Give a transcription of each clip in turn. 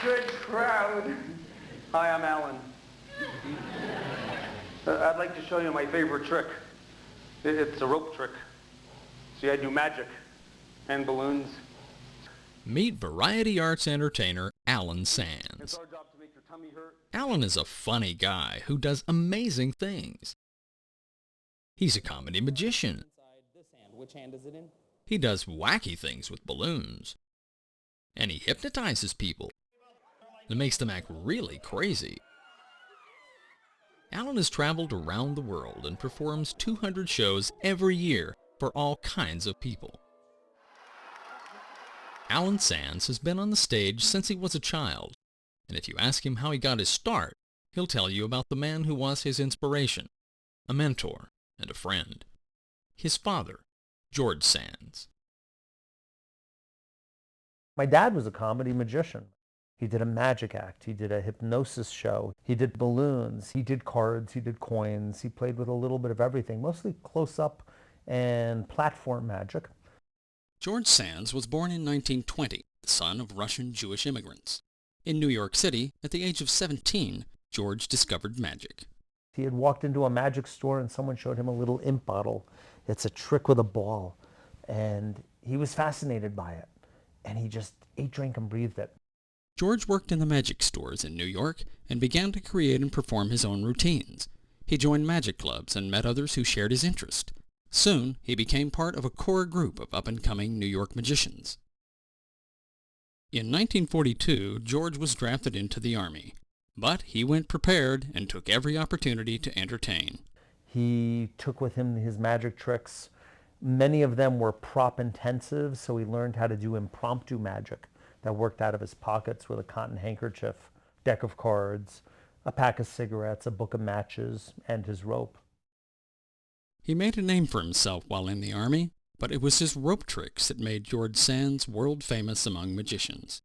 good crowd. Hi, I'm Alan. I'd like to show you my favorite trick. It's a rope trick. See, I do magic and balloons. Meet variety arts entertainer Alan It's Sands. our job to make your tummy hurt. Alan is a funny guy who does amazing things. He's a comedy magician. Which hand is it in? He does wacky things with balloons. And he hypnotizes people. It makes them act really crazy. Alan has traveled around the world and performs 200 shows every year for all kinds of people. Alan Sands has been on the stage since he was a child, and if you ask him how he got his start, he'll tell you about the man who was his inspiration, a mentor, and a friend. His father, George Sands. My dad was a comedy magician. He did a magic act, he did a hypnosis show, he did balloons, he did cards, he did coins, he played with a little bit of everything, mostly close-up and platform magic. George Sands was born in 1920, the son of Russian Jewish immigrants. In New York City, at the age of 17, George discovered magic. He had walked into a magic store and someone showed him a little ink bottle. It's a trick with a ball. And he was fascinated by it. And he just ate, drank, and breathed it. George worked in the magic stores in New York and began to create and perform his own routines. He joined magic clubs and met others who shared his interest. Soon, he became part of a core group of up-and-coming New York magicians. In 1942, George was drafted into the Army, but he went prepared and took every opportunity to entertain. He took with him his magic tricks. Many of them were prop intensive, so he learned how to do impromptu magic that worked out of his pockets with a cotton handkerchief, deck of cards, a pack of cigarettes, a book of matches, and his rope. He made a name for himself while in the Army, but it was his rope tricks that made George Sands world famous among magicians.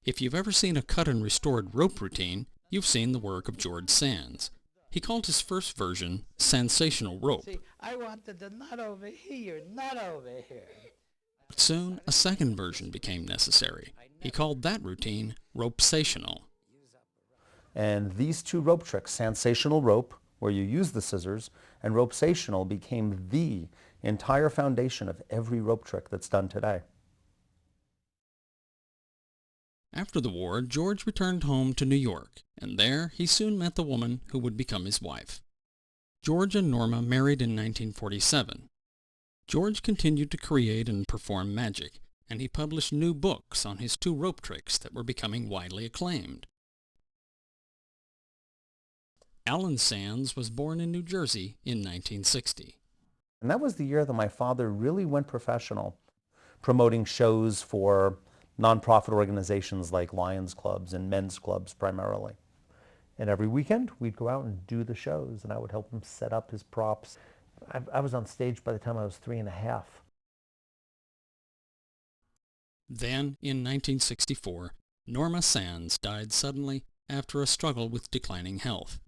If you've ever seen a cut and restored rope routine, you've seen the work of George Sands. He called his first version Sensational Rope. See, I wanted the not over here, not over here. But soon, a second version became necessary. He called that routine Ropesational. And these two rope tricks, Sensational Rope, where you use the scissors, and Ropesational became the entire foundation of every rope trick that's done today. After the war, George returned home to New York, and there he soon met the woman who would become his wife. George and Norma married in 1947. George continued to create and perform magic, and he published new books on his two rope tricks that were becoming widely acclaimed. Alan Sands was born in New Jersey in 1960. And that was the year that my father really went professional, promoting shows for nonprofit organizations like Lions clubs and men's clubs primarily. And every weekend we'd go out and do the shows, and I would help him set up his props. I was on stage by the time I was 3.5. Then, in 1964, Norma Sands died suddenly after a struggle with declining health.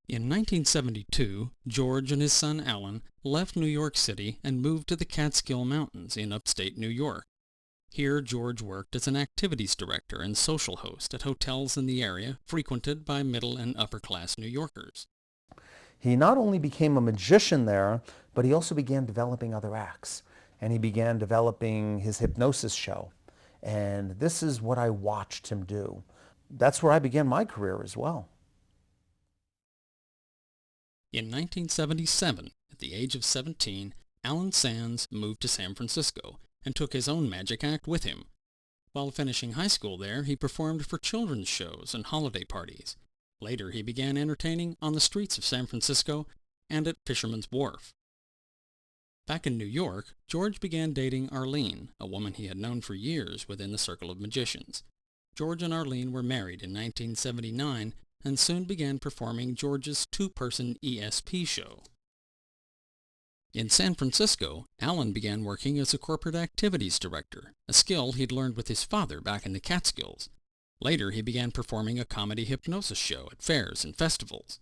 In 1972, George and his son Alan left New York City and moved to the Catskill Mountains in upstate New York. Here, George worked as an activities director and social host at hotels in the area frequented by middle and upper-class New Yorkers. He not only became a magician there, but he also began developing other acts. And he began developing his hypnosis show. And this is what I watched him do. That's where I began my career as well. In 1977, at the age of 17, Alan Sands moved to San Francisco and took his own magic act with him. While finishing high school there, he performed for children's shows and holiday parties. Later, he began entertaining on the streets of San Francisco and at Fisherman's Wharf. Back in New York, George began dating Arlene, a woman he had known for years within the circle of magicians. George and Arlene were married in 1979 and soon began performing George's two-person ESP show. In San Francisco, Alan began working as a corporate activities director, a skill he'd learned with his father back in the Catskills. Later, he began performing a comedy hypnosis show at fairs and festivals.